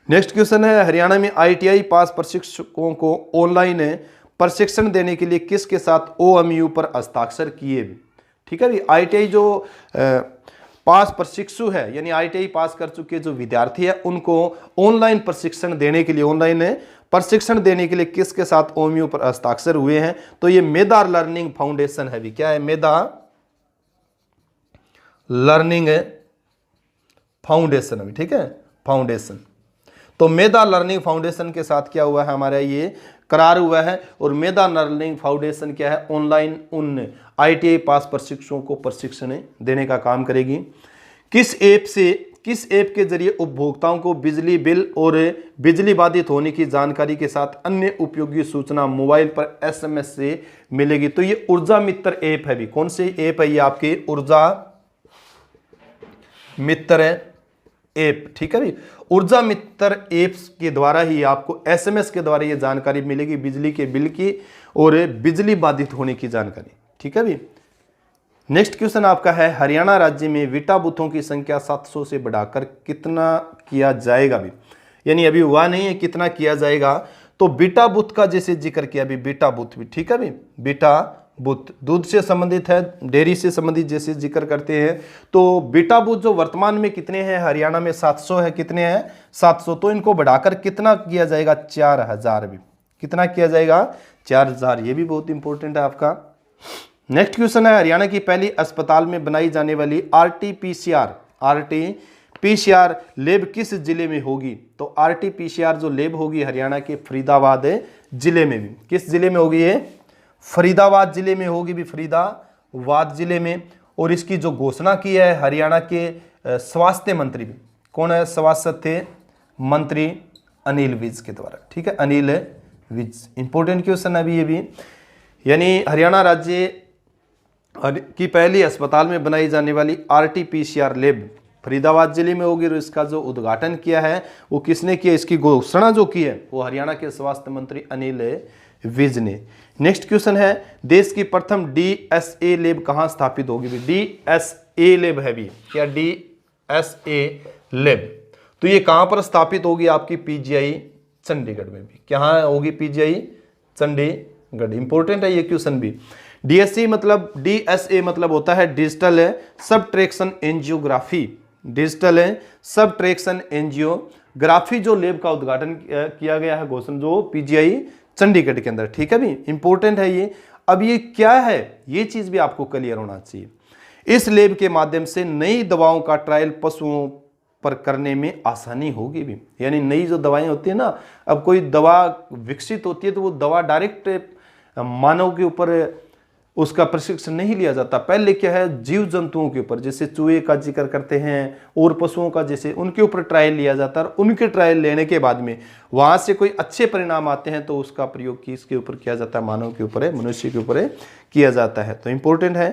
[SPEAKER 1] नेक्स्ट क्वेश्चन है, हरियाणा में ITI पास प्रशिक्षकों को ऑनलाइन प्रशिक्षण देने के लिए किसके साथ OMU पर हस्ताक्षर किए? ठीक है भी। ITI जो पास प्रशिक्षु है, यानी ITI पास कर चुके जो विद्यार्थी है, उनको ऑनलाइन प्रशिक्षण देने के लिए किसके साथ OMU पर हस्ताक्षर हुए हैं? तो ये मेधा लर्निंग फाउंडेशन है भी। क्या है? मेधा लर्निंग फाउंडेशन है, ठीक है, फाउंडेशन। तो मेधा लर्निंग फाउंडेशन के साथ क्या हुआ है? हमारा ये करार हुआ है। और मेधा लर्निंग फाउंडेशन क्या है? ऑनलाइन उन ITI पास प्रशिक्षुओं को प्रशिक्षण देने का काम करेगी। किस ऐप के जरिए उपभोक्ताओं को बिजली बिल और बिजली बाधित होने की जानकारी के साथ अन्य उपयोगी सूचना मोबाइल पर SMS से मिलेगी? तो ये ऊर्जा मित्र ऐप है भी। कौन सी ऐप है ये? आपकी ऊर्जा मित्र ऐप, ठीक है भी। ऊर्जा मित्र ऐप्स के द्वारा ही आपको SMS के द्वारा ये जानकारी मिलेगी, बिजली के बिल की और बिजली बाधित होने की जानकारी, ठीक है भी। नेक्स्ट क्वेश्चन आपका है, हरियाणा राज्य में वीटा बूथों की संख्या 700 से बढ़ाकर कितना किया जाएगा भी? यानी अभी हुआ नहीं है, कितना किया जाएगा? तो बीटा बूथ का जैसे जिक्र किया अभी, बीटा बूथ भी, ठीक है भी। बीटा बूथ दूध से संबंधित है, डेयरी से संबंधित जैसे जिक्र करते हैं। तो बीटा बूथ जो वर्तमान में कितने हैं? हरियाणा में 700 है। कितने हैं? 700। तो इनको बढ़ाकर कितना किया जाएगा? 4000 भी। कितना किया जाएगा? 4000। ये भी बहुत इंपॉर्टेंट है आपका। नेक्स्ट क्वेश्चन है, हरियाणा की पहली अस्पताल में बनाई जाने वाली RT-PCR लैब किस जिले में होगी? तो RT-PCR जो लैब होगी हरियाणा के फरीदाबाद जिले में भी। किस जिले में होगी ये? फरीदाबाद जिले में होगी भी, फरीदाबाद जिले में। और इसकी जो घोषणा की है हरियाणा के स्वास्थ्य मंत्री भी, कौन है स्वास्थ्य मंत्री? अनिल विज के द्वारा, ठीक है, अनिल विज। इंपॉर्टेंट क्वेश्चन है अभी ये भी। यानी हरियाणा राज्य की पहली अस्पताल में बनाई जाने वाली RT-PCR लैब फरीदाबाद जिले में होगी। और इसका जो उद्घाटन किया है वो किसने किया? इसकी घोषणा जो की है वो हरियाणा के स्वास्थ्य मंत्री अनिल विज ने। नेक्स्ट क्वेश्चन है, देश की प्रथम DSA लैब कहाँ स्थापित होगी? DSA लैब है भी, क्या DSA लैब? तो ये कहाँ पर स्थापित होगी? आपकी PGI चंडीगढ़ में भी। कहाँ होगी? PGI चंडीगढ़। इंपॉर्टेंट है ये क्वेश्चन भी। DSA मतलब होता है digital subtraction angiography. Digital subtraction angiography जो लैब का उद्घाटन किया गया है, घोषणा जो PGI चंडीगढ़ के अंदर, ठीक है भी, इंपॉर्टेंट है ये। अब ये क्या है, ये चीज भी आपको क्लियर होना चाहिए। इस लैब के माध्यम से नई दवाओं का ट्रायल पशुओं पर करने में आसानी होगी भी। यानी नई जो दवाएं होती है ना, अब कोई दवा विकसित होती है तो वो दवा डायरेक्ट मानव के ऊपर उसका प्रशिक्षण नहीं लिया जाता। पहले क्या है, जीव जंतुओं के ऊपर, जैसे चूहे का जिक्र करते हैं और पशुओं का, जैसे उनके ऊपर ट्रायल लिया जाता है। और उनके ट्रायल लेने के बाद में वहां से कोई अच्छे परिणाम आते हैं तो उसका प्रयोग किसके ऊपर किया जाता है? मानव के ऊपर, मनुष्य के ऊपर किया जाता है। तो इंपॉर्टेंट है।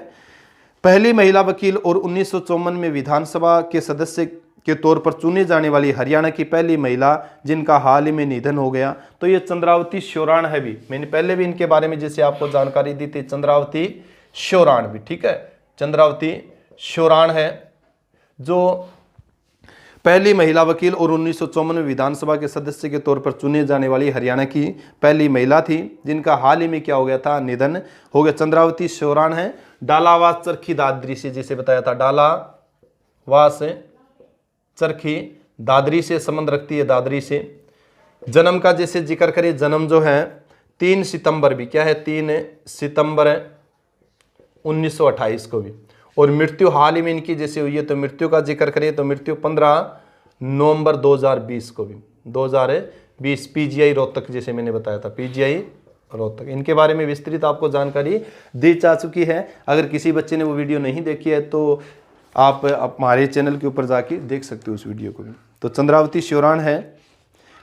[SPEAKER 1] पहली महिला वकील और 1954 में विधानसभा के सदस्य के तौर पर चुने जाने वाली हरियाणा की पहली महिला जिनका हाल ही में निधन हो गया, तो ये चंद्रावती शोराण है भी। मैंने पहले भी इनके बारे में जैसे आपको जानकारी दी थी, चंद्रावती शोराण भी, ठीक है, चंद्रावती शोराण है जो पहली महिला वकील और 1954 में विधानसभा के सदस्य के तौर पर चुने जाने वाली हरियाणा की पहली महिला थी जिनका हाल ही में क्या हो गया था? निधन हो गया। चंद्रावती शोराण है डालावास चरखी दादरी से, जैसे बताया था, डालावास चरखी दादरी से संबंध रखती है, दादरी से। जन्म का जैसे जिक्र करें, जन्म जो है 3 सितंबर भी, क्या है, 3 सितंबर 1928 को भी। और मृत्यु हाल ही में इनकी जैसे हुई है, तो मृत्यु का जिक्र करें तो मृत्यु 15 नवंबर 2020 को भी, 2020 PGI रोहतक, जैसे मैंने बताया था, PGI रोहतक। इनके बारे में विस्तृत आपको जानकारी दी जा चुकी है। अगर किसी बच्चे ने वो वीडियो नहीं देखी है तो आप हमारे चैनल के ऊपर जाके देख सकते हो उस वीडियो को भी। तो चंद्रावती शोराण है।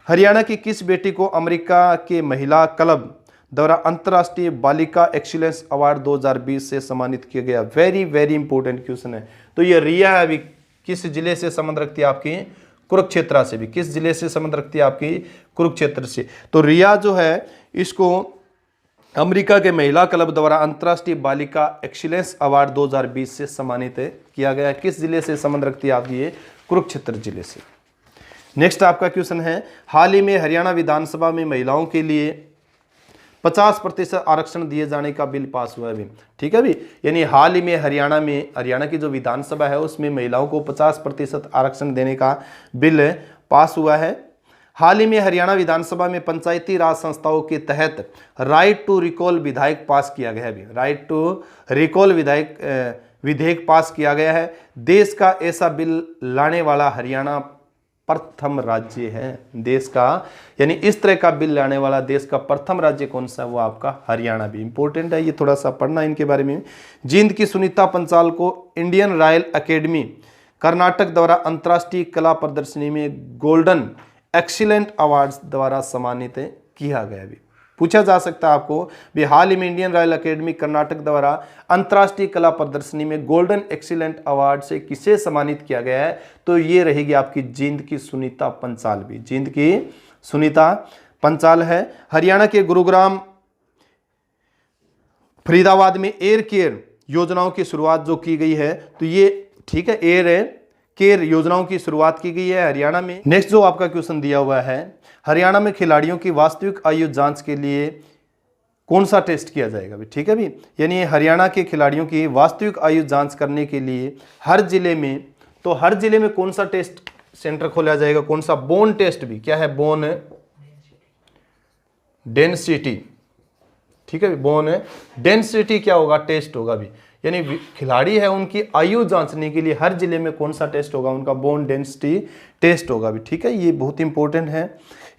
[SPEAKER 1] हरियाणा की किस बेटी को अमेरिका के महिला क्लब द्वारा अंतर्राष्ट्रीय बालिका एक्सीलेंस अवार्ड 2020 से सम्मानित किया गया? वेरी वेरी इंपॉर्टेंट क्वेश्चन है। तो ये रिया है, अभी किस जिले से संबंध रखती है? आपकी कुरुक्षेत्र से भी। किस जिले से संबंध रखती है? आपकी कुरुक्षेत्र से। तो रिया जो है इसको अमेरिका के महिला क्लब द्वारा अंतर्राष्ट्रीय बालिका एक्सीलेंस अवार्ड 2020 से सम्मानित किया गया। किस जिले से संबंध रखती है? आपकी ये कुरुक्षेत्र जिले से। नेक्स्ट आपका क्वेश्चन है, हाल ही में हरियाणा विधानसभा में महिलाओं के लिए 50% आरक्षण दिए जाने का बिल पास हुआ है अभी, ठीक है भी। यानी हाल ही में हरियाणा की जो विधानसभा है उसमें महिलाओं को 50% आरक्षण देने का बिल पास हुआ है। हाल ही में हरियाणा विधानसभा में पंचायती राज संस्थाओं के तहत राइट टू रिकॉल विधेयक पास किया गया है भी। राइट टू रिकॉल विधेयक पास किया गया है। देश का ऐसा बिल लाने वाला हरियाणा प्रथम राज्य है। देश का, यानी इस तरह का बिल लाने वाला देश का प्रथम राज्य कौन सा? वो आपका हरियाणा भी। इंपॉर्टेंट है ये, थोड़ा सा पढ़ना इनके बारे में। जींद की सुनीता पंचाल को इंडियन रॉयल एकेडमी कर्नाटक द्वारा अंतर्राष्ट्रीय कला प्रदर्शनी में गोल्डन एक्सीलेंट अवार्ड्स द्वारा सम्मानित किया गया भी। पूछा जा सकता है आपको भी, हाल ही में इंडियन रॉयल एकेडमी कर्नाटक द्वारा अंतर्राष्ट्रीय कला प्रदर्शनी में गोल्डन एक्सीलेंट अवार्ड से किसे सम्मानित किया गया है? तो ये रहेगी आपकी जींद की सुनीता पंचाल भी। जींद की सुनीता पंचाल है। हरियाणा के गुरुग्राम फरीदाबाद में एयर केयर योजनाओं की शुरुआत जो की गई है, तो ये ठीक है, एयर केयर योजनाओं की शुरुआत की गई है हरियाणा में। नेक्स्ट जो आपका क्वेश्चन दिया हुआ है, हरियाणा में खिलाड़ियों की वास्तविक आयु जांच के लिए कौन सा टेस्ट किया जाएगा भी, ठीक है भी। यानी हरियाणा के खिलाड़ियों की वास्तविक आयु जांच करने के लिए हर जिले में, तो हर जिले में कौन सा टेस्ट सेंटर खोला जाएगा? कौन सा? बोन टेस्ट भी, क्या है? बोन डेंसिटी, ठीक है, बोन डेंसिटी क्या होगा? टेस्ट होगा भी। यानी खिलाड़ी है उनकी आयु जांचने के लिए हर जिले में कौन सा टेस्ट होगा? उनका बोन डेंसिटी टेस्ट होगा भी, ठीक है। ये बहुत इंपॉर्टेंट है।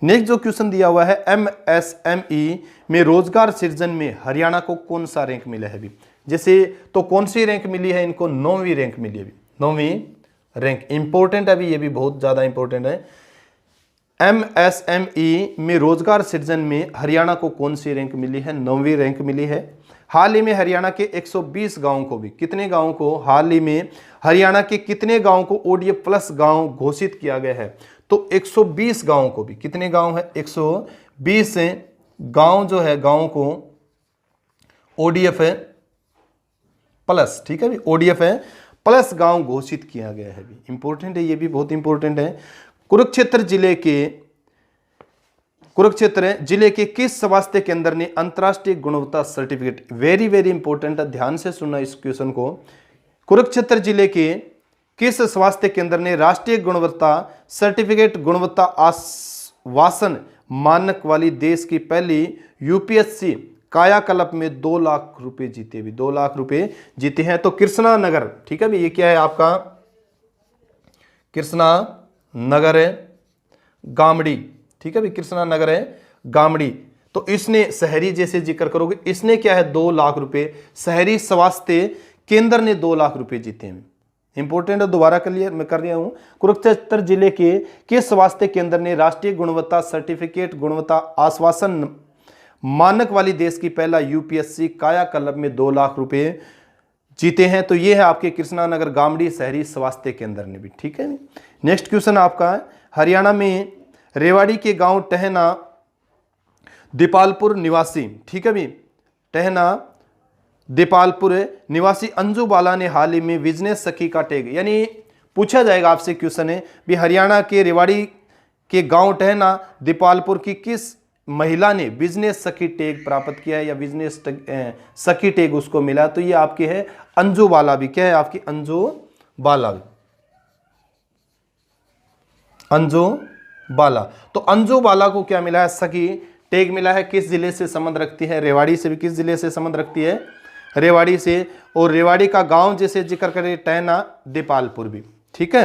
[SPEAKER 1] नेक्स्ट जो क्वेश्चन दिया हुआ है, एमएसएमई में रोजगार सृजन में हरियाणा को कौन सा रैंक मिला है अभी? जैसे तो कौन सी रैंक मिली है इनको? 9वीं रैंक मिली है अभी, 9वीं रैंक। इंपॉर्टेंट है अभी, ये भी बहुत ज्यादा इंपॉर्टेंट है। एमएसएमई में रोजगार सृजन में हरियाणा को कौन सी रैंक मिली है? 9वीं रैंक मिली है। हाल ही में हरियाणा के 120 गांवों को भी, कितने गांवों को हाल ही में हरियाणा के कितने गांवों को ओडीएफ प्लस गांव घोषित किया गया है? तो 120 गांवों को भी, कितने गांव है? 120 गांव जो है, गांवों को ओडीएफ है प्लस, ठीक है भी, ओडीएफ है प्लस गांव घोषित किया गया है भी। इंपॉर्टेंट है, ये भी बहुत इंपॉर्टेंट है। कुरुक्षेत्र जिले के किस स्वास्थ्य केंद्र ने अंतरराष्ट्रीय गुणवत्ता सर्टिफिकेट, वेरी वेरी इंपॉर्टेंट है, ध्यान से सुनना इस क्वेश्चन को। कुरुक्षेत्र जिले के किस स्वास्थ्य केंद्र ने राष्ट्रीय गुणवत्ता सर्टिफिकेट, गुणवत्ता आश्वासन मानक वाली देश की पहली यूपीएससी कायाकल्प में 2 लाख रुपए जीते भी, 2 लाख रुपए जीते हैं? तो कृष्णा नगर, ठीक है भी, ये क्या है आपका? कृष्णा नगर है गामड़ी, ठीक है भी, कृष्णा नगर है गामड़ी। तो इसने, शहरी जैसे जिक्र करोगे, इसने क्या है? 2 लाख रुपए, शहरी स्वास्थ्य केंद्र ने 2 लाख रुपए जीते हैं। इंपॉर्टेंट है, दोबारा क्लियर मैं कर रहा हूं। कुरुक्षेत्र जिले के किस स्वास्थ्य केंद्र ने राष्ट्रीय गुणवत्ता सर्टिफिकेट, गुणवत्ता आश्वासन मानक वाली देश की पहला यूपीएससी कायाकल्प में 2 लाख रुपए जीते हैं? तो ये है आपके कृष्णा नगर गामड़ी शहरी स्वास्थ्य केंद्र ने भी, ठीक है। नेक्स्ट क्वेश्चन आपका है, हरियाणा में रेवाड़ी के गांव टहना दीपालपुर निवासी, ठीक है भी, टहना दीपालपुर निवासी अंजू बाला ने हाल ही में बिजनेस सखी का टैग, यानी पूछा जाएगा आपसे क्वेश्चन है भी, हरियाणा के रेवाड़ी के गांव टहना दीपालपुर की किस महिला ने बिजनेस सखी टैग प्राप्त किया है या बिजनेस सखी टैग उसको मिला? तो ये आपकी है अंजू बाला भी। क्या है आपकी? अंजू बाला भी, अंजू बाला। तो अंजू बाला को क्या मिला है? सखी टैग मिला है। किस जिले से संबंध रखती है? रेवाड़ी से भी। किस जिले से संबंध रखती है? रेवाड़ी से। और रेवाड़ी का गांव जैसे जिक्र करें टहना दीपालपुर भी, ठीक है।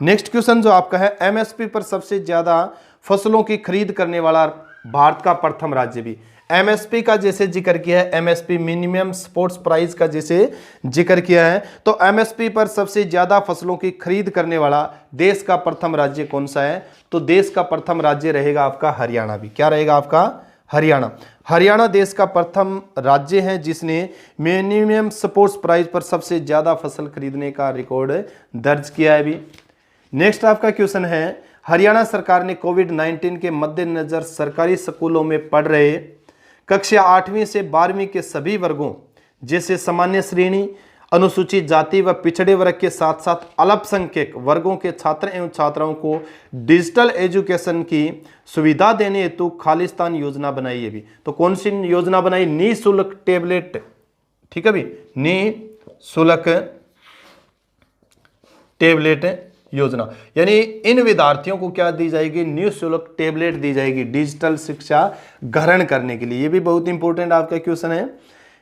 [SPEAKER 1] नेक्स्ट क्वेश्चन जो आपका है, एमएसपी पर सबसे ज्यादा फसलों की खरीद करने वाला भारत का प्रथम राज्य भी। एमएसपी का जैसे जिक्र किया है, एमएसपी मिनिमम सपोर्ट प्राइस का जैसे जिक्र किया है, तो एमएसपी पर सबसे ज्यादा फसलों की खरीद करने वाला देश का प्रथम राज्य कौन सा है? तो देश का प्रथम राज्य रहेगा आपका हरियाणा भी। क्या रहेगा आपका? हरियाणा। हरियाणा देश का प्रथम राज्य है जिसने मिनिमम सपोर्ट प्राइस पर सबसे ज्यादा फसल खरीदने का रिकॉर्ड दर्ज किया है भी। नेक्स्ट आपका क्वेश्चन है, हरियाणा सरकार ने कोविड-19 के मद्देनजर सरकारी स्कूलों में पढ़ रहे कक्षा 8वीं से 12वीं के सभी वर्गों जैसे सामान्य श्रेणी, अनुसूचित जाति व पिछड़े वर्ग के साथ साथ अल्पसंख्यक वर्गों के छात्र एवं छात्राओं को डिजिटल एजुकेशन की सुविधा देने हेतु खालिस्तान योजना बनाई है भी। तो कौन सी योजना बनाई? निःशुल्क टेबलेट, ठीक है भी, निःशुल्क टेबलेट योजना, यानी इन विद्यार्थियों को क्या दी जाएगी? निःशुल्क टेबलेट दी जाएगी डिजिटल शिक्षा ग्रहण करने के लिए। ये भी बहुत इंपॉर्टेंट आपका क्वेश्चन है।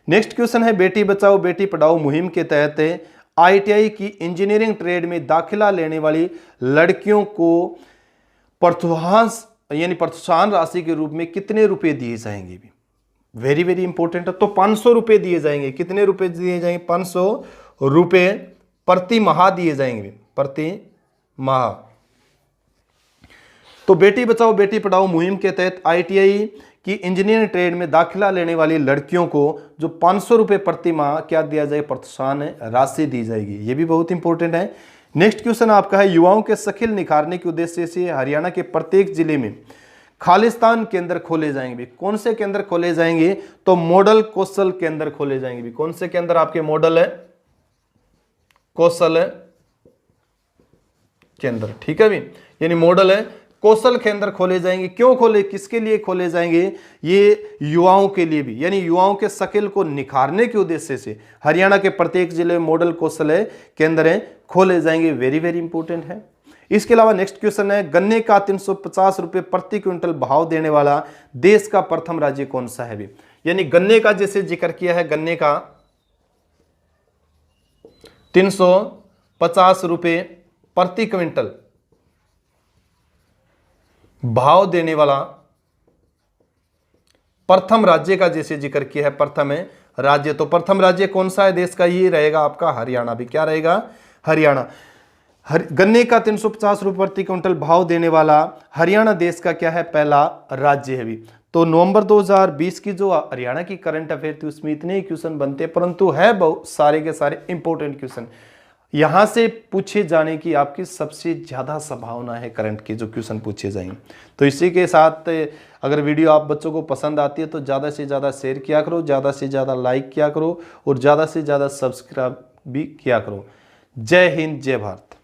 [SPEAKER 1] नेक्स्ट क्वेश्चन है, बेटी बचाओ बेटी पढ़ाओ मुहिम के तहत आईटीआई की इंजीनियरिंग ट्रेड में दाखिला लेने वाली लड़कियों को प्रोत्साहन राशि के रूप में कितने रुपए दिए जाएंगे? भी वेरी वेरी इंपॉर्टेंट है। तो 500 रुपए दिए जाएंगे। कितने रुपए दिए जाएंगे? 500 रुपए प्रति माह दिए जाएंगे, प्रति माह। तो बेटी बचाओ बेटी पढ़ाओ मुहिम के तहत आईटीआई की इंजीनियरिंग ट्रेड में दाखिला लेने वाली लड़कियों को जो 500 रुपए प्रति माह क्या दिया जाए? प्रोत्साहन राशि दी जाएगी। ये भी बहुत इंपॉर्टेंट है। नेक्स्ट क्वेश्चन आपका है, युवाओं के स्किल निखारने के उद्देश्य से हरियाणा के प्रत्येक जिले में खालिस्तान केंद्र खोले जाएंगे। कौन से केंद्र खोले जाएंगे? तो मॉडल कौशल केंद्र खोले जाएंगे। कौन से केंद्र आपके? मॉडल है कौशल केंद्र, ठीक है भी, यानी मॉडल है कौशल केंद्र खोले जाएंगे। क्यों खोले? किसके लिए खोले जाएंगे? ये युवाओं के लिए भी, यानी युवाओं के स्किल को निखारने के उद्देश्य से हरियाणा के प्रत्येक जिले में मॉडल कौशल केंद्र खोले जाएंगे। वेरी वेरी इंपॉर्टेंट है। इसके अलावा नेक्स्ट क्वेश्चन है, गन्ने का 350 रुपए प्रति क्विंटल भाव देने वाला देश का प्रथम राज्य कौन सा है भी? यानी गन्ने का जैसे जिक्र किया है, गन्ने का 350 रुपए प्रति क्विंटल भाव देने वाला प्रथम राज्य का जैसे जिक्र किया है, प्रथम है राज्य, तो प्रथम राज्य कौन सा है देश का? ये रहेगा आपका हरियाणा। भी क्या रहेगा? हरियाणा। गन्ने का 350 रुपये प्रति क्विंटल भाव देने वाला हरियाणा देश का क्या है? पहला राज्य है भी। तो नवंबर 2020 की जो हरियाणा की करंट अफेयर थी उसमें इतने ही क्वेश्चन बनते, परंतु है बहुत सारे के सारे इंपॉर्टेंट क्वेश्चन। यहां से पूछे जाने की आपकी सबसे ज्यादा संभावना है, करंट के जो क्वेश्चन पूछे जाएंगे। तो इसी के साथ अगर वीडियो आप बच्चों को पसंद आती है तो ज़्यादा से ज़्यादा शेयर किया करो, ज़्यादा से ज़्यादा लाइक किया करो और ज़्यादा से ज़्यादा सब्सक्राइब भी किया करो। जय हिंद, जय भारत।